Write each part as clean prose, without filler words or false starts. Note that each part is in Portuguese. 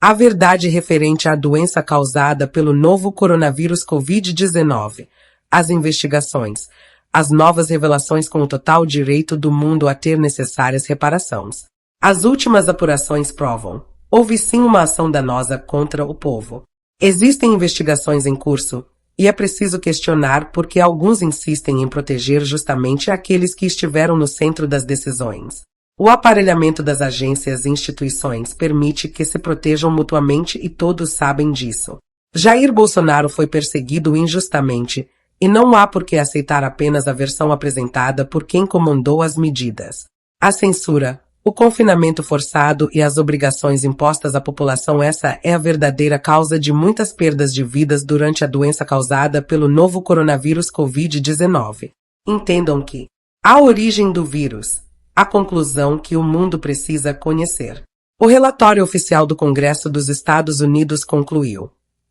A verdade referente à doença causada pelo novo coronavírus Covid-19, as investigações, as novas revelações com o total direito do mundo a ter necessárias reparações. As últimas apurações provam, houve sim uma ação danosa contra o povo. Existem investigações em curso, e é preciso questionar por que alguns insistem em proteger justamente aqueles que estiveram no centro das decisões. O aparelhamento das agências e instituições permite que se protejam mutuamente e todos sabem disso. Jair Bolsonaro foi perseguido injustamente, e não há por que aceitar apenas a versão apresentada por quem comandou as medidas. A censura, o confinamento forçado e as obrigações impostas à população, essa é a verdadeira causa de muitas perdas de vidas durante a doença causada pelo novo coronavírus Covid-19. Entendam que a origem do vírus, a conclusão que o mundo precisa conhecer. O relatório oficial do Congresso dos Estados Unidos concluiu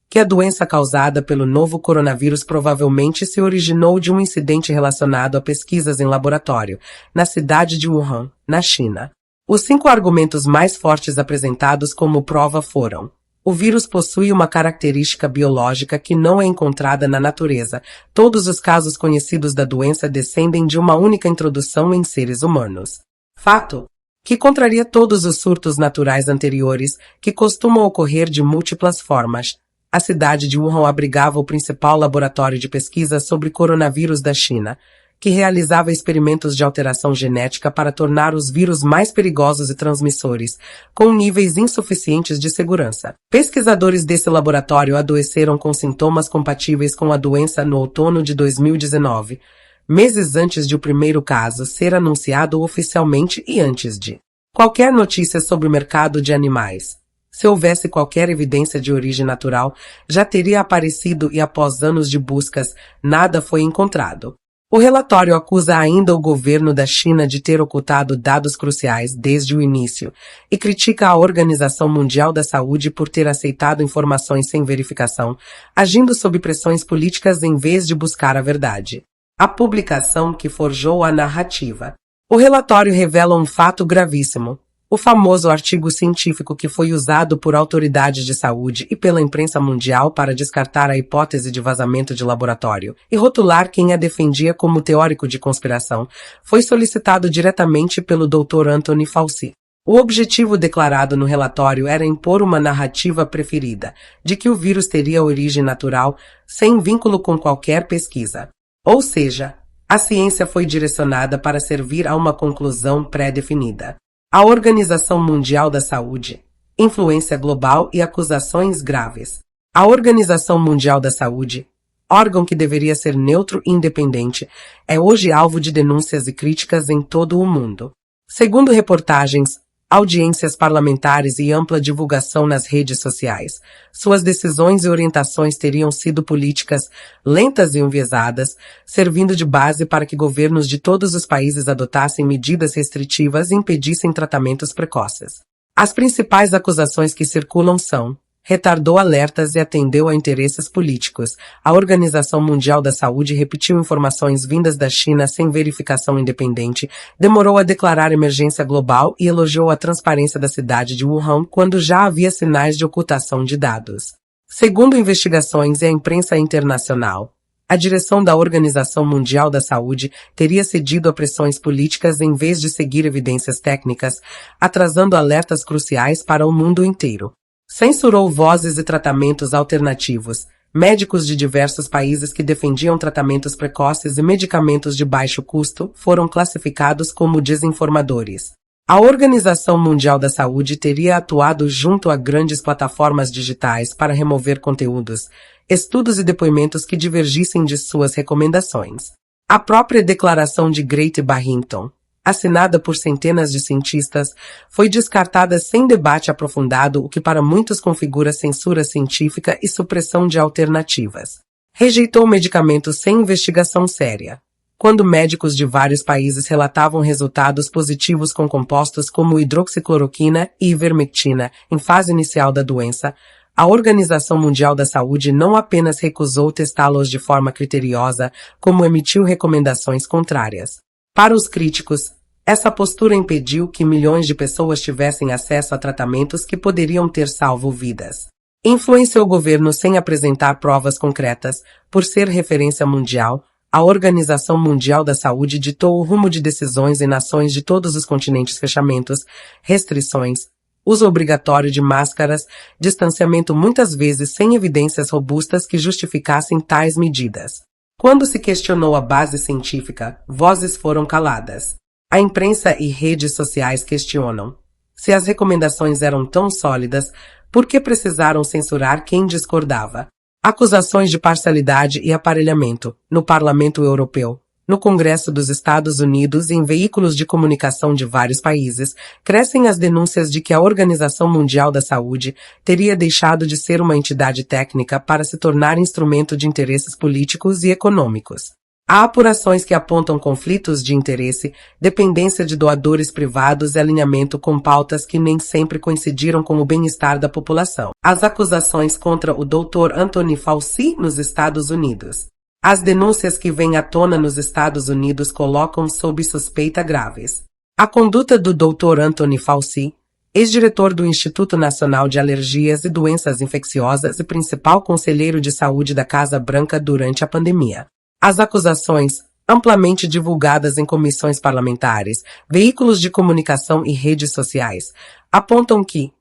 que a doença causada pelo novo coronavírus provavelmente se originou de um incidente relacionado a pesquisas em laboratório, na cidade de Wuhan, na China. Os 5 argumentos mais fortes apresentados como prova foram: o vírus possui uma característica biológica que não é encontrada na natureza. Todos os casos conhecidos da doença descendem de uma única introdução em seres humanos. Fato que contraria todos os surtos naturais anteriores, que costumam ocorrer de múltiplas formas. A cidade de Wuhan abrigava o principal laboratório de pesquisa sobre coronavírus da China, que realizava experimentos de alteração genética para tornar os vírus mais perigosos e transmissores, com níveis insuficientes de segurança. Pesquisadores desse laboratório adoeceram com sintomas compatíveis com a doença no outono de 2019, meses antes de o primeiro caso ser anunciado oficialmente e antes de qualquer notícia sobre o mercado de animais. Se houvesse qualquer evidência de origem natural, já teria aparecido e após anos de buscas, nada foi encontrado. O relatório acusa ainda o governo da China de ter ocultado dados cruciais desde o início e critica a Organização Mundial da Saúde por ter aceitado informações sem verificação, agindo sob pressões políticas em vez de buscar a verdade. A publicação que forjou a narrativa. O relatório revela um fato gravíssimo. O famoso artigo científico que foi usado por autoridades de saúde e pela imprensa mundial para descartar a hipótese de vazamento de laboratório e rotular quem a defendia como teórico de conspiração, foi solicitado diretamente pelo Dr. Anthony Fauci. O objetivo declarado no relatório era impor uma narrativa preferida, de que o vírus teria origem natural, sem vínculo com qualquer pesquisa. Ou seja, a ciência foi direcionada para servir a uma conclusão pré-definida. A Organização Mundial da Saúde, influência global e acusações graves. A Organização Mundial da Saúde, órgão que deveria ser neutro e independente, é hoje alvo de denúncias e críticas em todo o mundo. Segundo reportagens, audiências parlamentares e ampla divulgação nas redes sociais, suas decisões e orientações teriam sido políticas, lentas e enviesadas, servindo de base para que governos de todos os países adotassem medidas restritivas e impedissem tratamentos precoces. As principais acusações que circulam são: retardou alertas e atendeu a interesses políticos. A Organização Mundial da Saúde repetiu informações vindas da China sem verificação independente, demorou a declarar emergência global e elogiou a transparência da cidade de Wuhan quando já havia sinais de ocultação de dados. Segundo investigações e a imprensa internacional, a direção da Organização Mundial da Saúde teria cedido a pressões políticas em vez de seguir evidências técnicas, atrasando alertas cruciais para o mundo inteiro. Censurou vozes e tratamentos alternativos, médicos de diversos países que defendiam tratamentos precoces e medicamentos de baixo custo foram classificados como desinformadores. A Organização Mundial da Saúde teria atuado junto a grandes plataformas digitais para remover conteúdos, estudos e depoimentos que divergissem de suas recomendações. A própria declaração de Grete Barrington, assinada por centenas de cientistas, foi descartada sem debate aprofundado, o que para muitos configura censura científica e supressão de alternativas. Rejeitou medicamentos sem investigação séria. Quando médicos de vários países relatavam resultados positivos com compostos como hidroxicloroquina e ivermectina em fase inicial da doença, a Organização Mundial da Saúde não apenas recusou testá-los de forma criteriosa, como emitiu recomendações contrárias. Para os críticos, Essa postura impediu que milhões de pessoas tivessem acesso a tratamentos que poderiam ter salvo vidas. Influenciou o governo sem apresentar provas concretas. Por ser referência mundial, a Organização Mundial da Saúde ditou o rumo de decisões em nações de todos os continentes: fechamentos, restrições, uso obrigatório de máscaras, distanciamento, muitas vezes sem evidências robustas que justificassem tais medidas. Quando se questionou a base científica, vozes foram caladas. A imprensa e redes sociais questionam. Se as recomendações eram tão sólidas, por que precisaram censurar quem discordava? Acusações de parcialidade e aparelhamento, no Parlamento Europeu, no Congresso dos Estados Unidos e em veículos de comunicação de vários países, crescem as denúncias de que a Organização Mundial da Saúde teria deixado de ser uma entidade técnica para se tornar instrumento de interesses políticos e econômicos. Há apurações que apontam conflitos de interesse, dependência de doadores privados e alinhamento com pautas que nem sempre coincidiram com o bem-estar da população. As acusações contra o Dr. Anthony Fauci nos Estados Unidos. As denúncias que vêm à tona nos Estados Unidos colocam sob suspeita graves a conduta do Dr. Anthony Fauci, ex-diretor do Instituto Nacional de Alergias e Doenças Infecciosas e principal conselheiro de saúde da Casa Branca durante a pandemia. As acusações, amplamente divulgadas em comissões parlamentares, veículos de comunicação e redes sociais, apontam que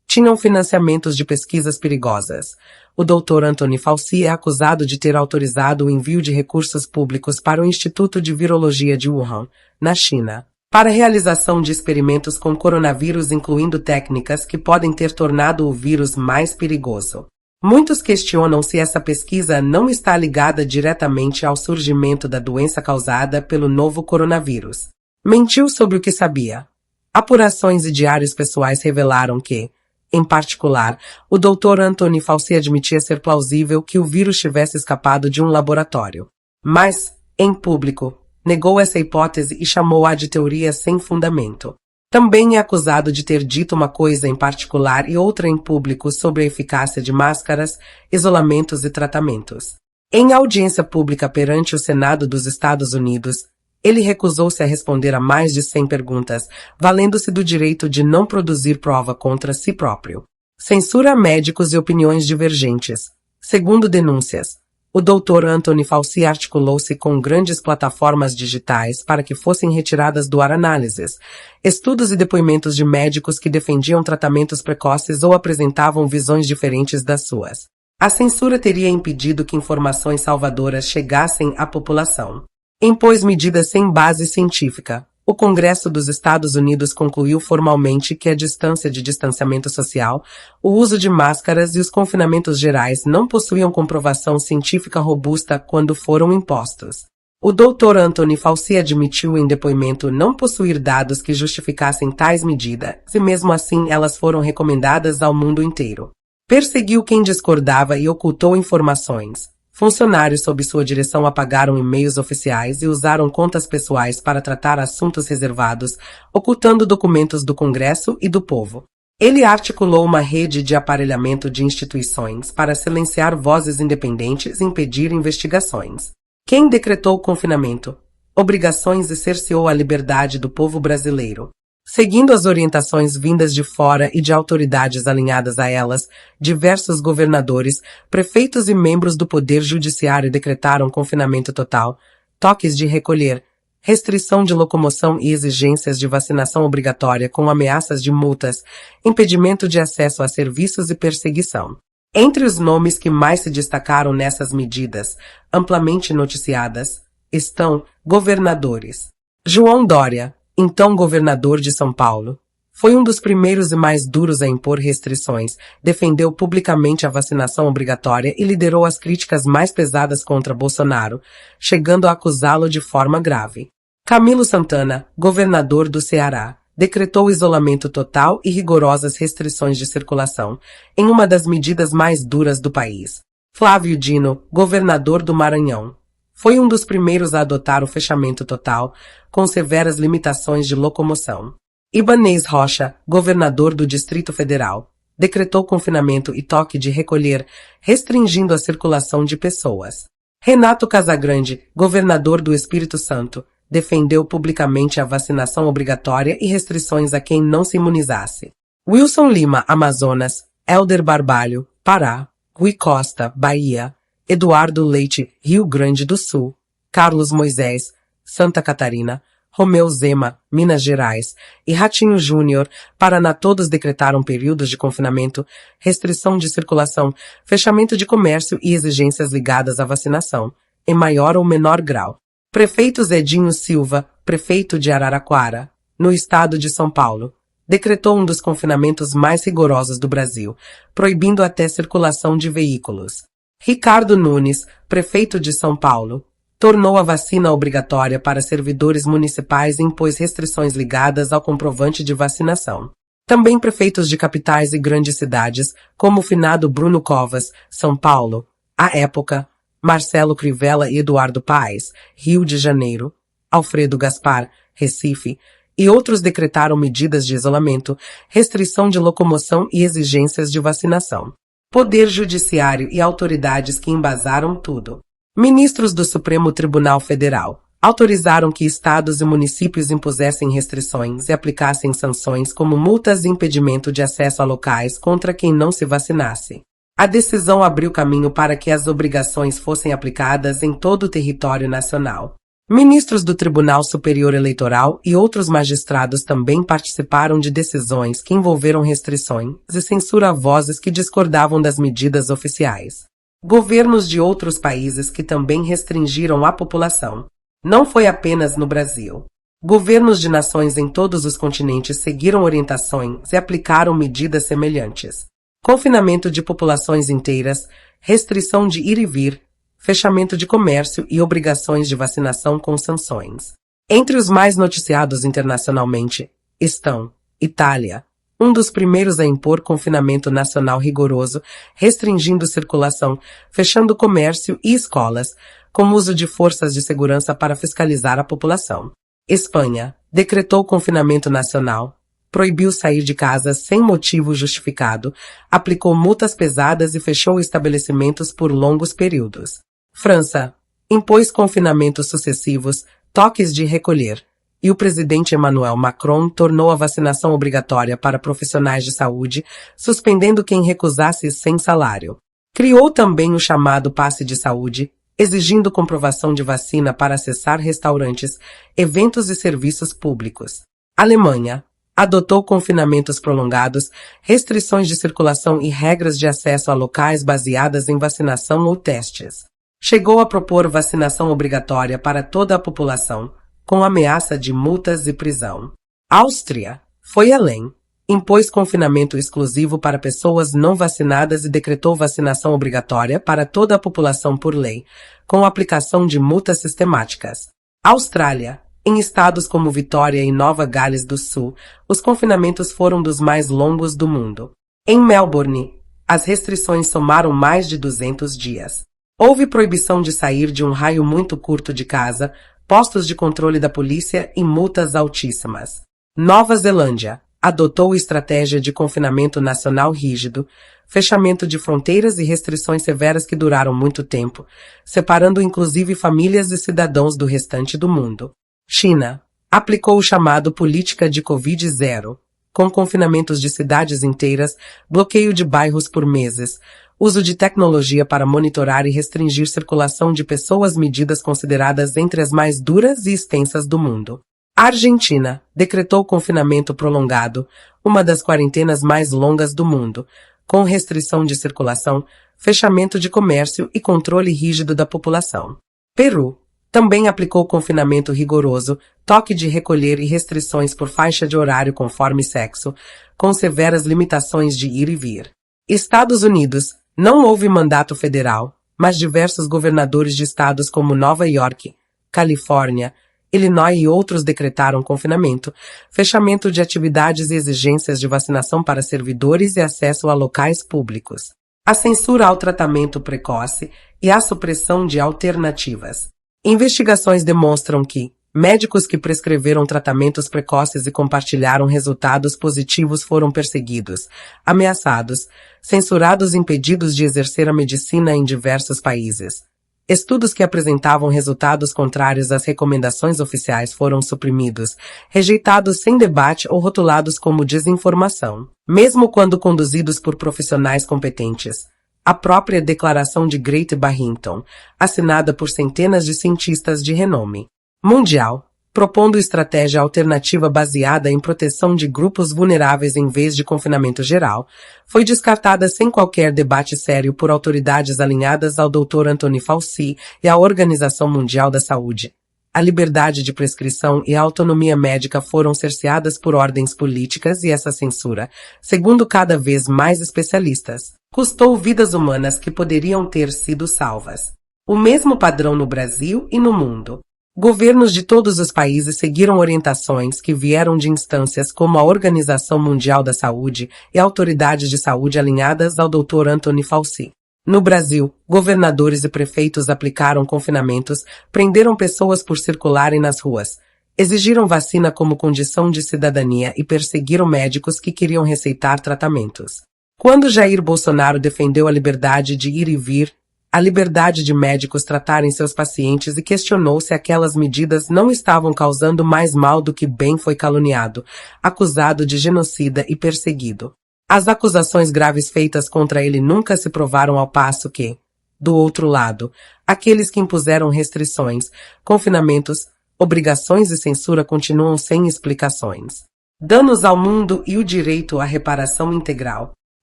tinham financiamentos de pesquisas perigosas. O Dr. Anthony Fauci é acusado de ter autorizado o envio de recursos públicos para o Instituto de Virologia de Wuhan, na China, para a realização de experimentos com coronavírus, incluindo técnicas que podem ter tornado o vírus mais perigoso. Muitos questionam se essa pesquisa não está ligada diretamente ao surgimento da doença causada pelo novo coronavírus. Mentiu sobre o que sabia. Apurações e diários pessoais revelaram que, em particular, o Dr. Anthony Fauci admitia ser plausível que o vírus tivesse escapado de um laboratório. Mas, em público, negou essa hipótese e chamou-a de teoria sem fundamento. Também é acusado de ter dito uma coisa em particular e outra em público sobre a eficácia de máscaras, isolamentos e tratamentos. Em audiência pública perante o Senado dos Estados Unidos, ele recusou-se a responder a mais de 100 perguntas, valendo-se do direito de não produzir prova contra si próprio. Censura a médicos e opiniões divergentes. Segundo denúncias, o Dr. Anthony Fauci articulou-se com grandes plataformas digitais para que fossem retiradas do ar análises, estudos e depoimentos de médicos que defendiam tratamentos precoces ou apresentavam visões diferentes das suas. A censura teria impedido que informações salvadoras chegassem à população. Impôs medidas sem base científica. O Congresso dos Estados Unidos concluiu formalmente que a distância de distanciamento social, o uso de máscaras e os confinamentos gerais não possuíam comprovação científica robusta quando foram impostos. O Dr. Anthony Fauci admitiu em depoimento não possuir dados que justificassem tais medidas, e mesmo assim elas foram recomendadas ao mundo inteiro. Perseguiu quem discordava e ocultou informações. Funcionários sob sua direção apagaram e-mails oficiais e usaram contas pessoais para tratar assuntos reservados, ocultando documentos do Congresso e do povo. Ele articulou uma rede de aparelhamento de instituições para silenciar vozes independentes e impedir investigações. Quem decretou o confinamento, obrigações e cerceou a liberdade do povo brasileiro? Seguindo as orientações vindas de fora e de autoridades alinhadas a elas, diversos governadores, prefeitos e membros do Poder Judiciário decretaram confinamento total, toques de recolher, restrição de locomoção e exigências de vacinação obrigatória com ameaças de multas, impedimento de acesso a serviços e perseguição. Entre os nomes que mais se destacaram nessas medidas, amplamente noticiadas, estão governadores. João Dória, então governador de São Paulo, foi um dos primeiros e mais duros a impor restrições, defendeu publicamente a vacinação obrigatória e liderou as críticas mais pesadas contra Bolsonaro, chegando a acusá-lo de forma grave. Camilo Santana, governador do Ceará, decretou isolamento total e rigorosas restrições de circulação, em uma das medidas mais duras do país. Flávio Dino, governador do Maranhão, foi um dos primeiros a adotar o fechamento total, com severas limitações de locomoção. Ibanez Rocha, governador do Distrito Federal, decretou confinamento e toque de recolher, restringindo a circulação de pessoas. Renato Casagrande, governador do Espírito Santo, defendeu publicamente a vacinação obrigatória e restrições a quem não se imunizasse. Wilson Lima, Amazonas, Helder Barbalho, Pará, Rui Costa, Bahia, Eduardo Leite, Rio Grande do Sul, Carlos Moisés, Santa Catarina, Romeu Zema, Minas Gerais, e Ratinho Júnior, Paraná, todos decretaram períodos de confinamento, restrição de circulação, fechamento de comércio e exigências ligadas à vacinação, em maior ou menor grau. Prefeito Zedinho Silva, prefeito de Araraquara, no estado de São Paulo, decretou um dos confinamentos mais rigorosos do Brasil, proibindo até circulação de veículos. Ricardo Nunes, prefeito de São Paulo, tornou a vacina obrigatória para servidores municipais e impôs restrições ligadas ao comprovante de vacinação. Também prefeitos de capitais e grandes cidades, como o finado Bruno Covas, São Paulo, à época, Marcelo Crivella e Eduardo Paes, Rio de Janeiro, Alfredo Gaspar, Recife, e outros decretaram medidas de isolamento, restrição de locomoção e exigências de vacinação. Poder Judiciário e autoridades que embasaram tudo. Ministros do Supremo Tribunal Federal autorizaram que estados e municípios impusessem restrições e aplicassem sanções como multas e impedimento de acesso a locais contra quem não se vacinasse. A decisão abriu caminho para que as obrigações fossem aplicadas em todo o território nacional. Ministros do Tribunal Superior Eleitoral e outros magistrados também participaram de decisões que envolveram restrições e censura a vozes que discordavam das medidas oficiais. Governos de outros países que também restringiram a população. Não foi apenas no Brasil. Governos de nações em todos os continentes seguiram orientações e aplicaram medidas semelhantes. Confinamento de populações inteiras, restrição de ir e vir, fechamento de comércio e obrigações de vacinação com sanções. Entre os mais noticiados internacionalmente estão Itália, um dos primeiros a impor confinamento nacional rigoroso, restringindo circulação, fechando comércio e escolas, com uso de forças de segurança para fiscalizar a população. Espanha decretou confinamento nacional, proibiu sair de casa sem motivo justificado, aplicou multas pesadas e fechou estabelecimentos por longos períodos. França impôs confinamentos sucessivos, toques de recolher, e o presidente Emmanuel Macron tornou a vacinação obrigatória para profissionais de saúde, suspendendo quem recusasse sem salário. Criou também o chamado passe de saúde, exigindo comprovação de vacina para acessar restaurantes, eventos e serviços públicos. Alemanha adotou confinamentos prolongados, restrições de circulação e regras de acesso a locais baseadas em vacinação ou testes. Chegou a propor vacinação obrigatória para toda a população, com ameaça de multas e prisão. Áustria foi além, impôs confinamento exclusivo para pessoas não vacinadas e decretou vacinação obrigatória para toda a população por lei, com aplicação de multas sistemáticas. Austrália, em estados como Vitória e Nova Gales do Sul, os confinamentos foram dos mais longos do mundo. Em Melbourne, as restrições somaram mais de 200 dias. Houve proibição de sair de um raio muito curto de casa, postos de controle da polícia e multas altíssimas. Nova Zelândia adotou estratégia de confinamento nacional rígido, fechamento de fronteiras e restrições severas que duraram muito tempo, separando inclusive famílias e cidadãos do restante do mundo. China aplicou o chamado política de Covid-0, com confinamentos de cidades inteiras, bloqueio de bairros por meses, uso de tecnologia para monitorar e restringir circulação de pessoas, medidas consideradas entre as mais duras e extensas do mundo. A Argentina decretou confinamento prolongado, uma das quarentenas mais longas do mundo, com restrição de circulação, fechamento de comércio e controle rígido da população. Peru também aplicou confinamento rigoroso, toque de recolher e restrições por faixa de horário conforme sexo, com severas limitações de ir e vir. Estados Unidos não houve mandato federal, mas diversos governadores de estados como Nova York, Califórnia, Illinois e outros decretaram confinamento, fechamento de atividades e exigências de vacinação para servidores e acesso a locais públicos. A censura ao tratamento precoce e a supressão de alternativas. Investigações demonstram que médicos que prescreveram tratamentos precoces e compartilharam resultados positivos foram perseguidos, ameaçados, censurados e impedidos de exercer a medicina em diversos países. Estudos que apresentavam resultados contrários às recomendações oficiais foram suprimidos, rejeitados sem debate ou rotulados como desinformação, mesmo quando conduzidos por profissionais competentes. A própria Declaração de Great Barrington, assinada por centenas de cientistas de renome mundial, propondo estratégia alternativa baseada em proteção de grupos vulneráveis em vez de confinamento geral, foi descartada sem qualquer debate sério por autoridades alinhadas ao Dr. Anthony Fauci e à Organização Mundial da Saúde. A liberdade de prescrição e a autonomia médica foram cerceadas por ordens políticas e essa censura, segundo cada vez mais especialistas, custou vidas humanas que poderiam ter sido salvas. O mesmo padrão no Brasil e no mundo. Governos de todos os países seguiram orientações que vieram de instâncias como a Organização Mundial da Saúde e autoridades de saúde alinhadas ao Dr. Anthony Fauci. No Brasil, governadores e prefeitos aplicaram confinamentos, prenderam pessoas por circularem nas ruas, exigiram vacina como condição de cidadania e perseguiram médicos que queriam receitar tratamentos. Quando Jair Bolsonaro defendeu a liberdade de ir e vir, a liberdade de médicos tratarem seus pacientes e questionou se aquelas medidas não estavam causando mais mal do que bem, foi caluniado, acusado de genocida e perseguido. As acusações graves feitas contra ele nunca se provaram, ao passo que, do outro lado, aqueles que impuseram restrições, confinamentos, obrigações e censura continuam sem explicações. Danos ao mundo e o direito à reparação integral.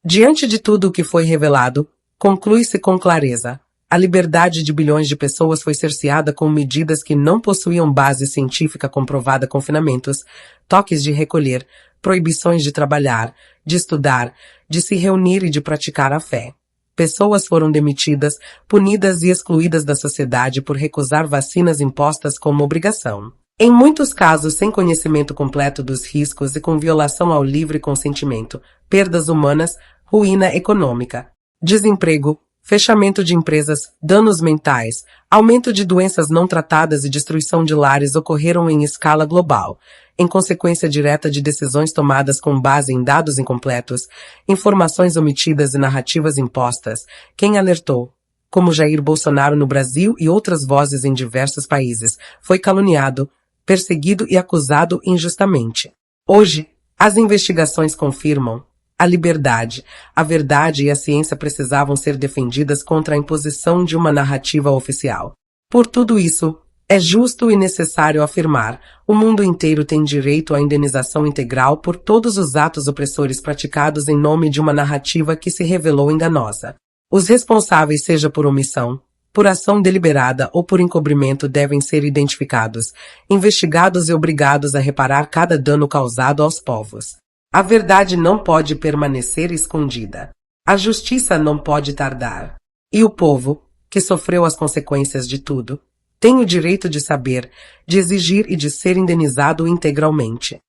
Diante de tudo o que foi revelado, conclui-se com clareza: a liberdade de bilhões de pessoas foi cerceada com medidas que não possuíam base científica comprovada, confinamentos, toques de recolher, proibições de trabalhar, de estudar, de se reunir e de praticar a fé. Pessoas foram demitidas, punidas e excluídas da sociedade por recusar vacinas impostas como obrigação. Em muitos casos, sem conhecimento completo dos riscos e com violação ao livre consentimento, perdas humanas, ruína econômica, desemprego, fechamento de empresas, danos mentais, aumento de doenças não tratadas e destruição de lares ocorreram em escala global, em consequência direta de decisões tomadas com base em dados incompletos, informações omitidas e narrativas impostas. Quem alertou, como Jair Bolsonaro no Brasil e outras vozes em diversos países, foi caluniado, perseguido e acusado injustamente. Hoje, as investigações confirmam: a liberdade, a verdade e a ciência precisavam ser defendidas contra a imposição de uma narrativa oficial. Por tudo isso, é justo e necessário afirmar: o mundo inteiro tem direito à indenização integral por todos os atos opressores praticados em nome de uma narrativa que se revelou enganosa. Os responsáveis, seja por omissão, por ação deliberada ou por encobrimento, devem ser identificados, investigados e obrigados a reparar cada dano causado aos povos. A verdade não pode permanecer escondida. A justiça não pode tardar. E o povo, que sofreu as consequências de tudo, tem o direito de saber, de exigir e de ser indenizado integralmente.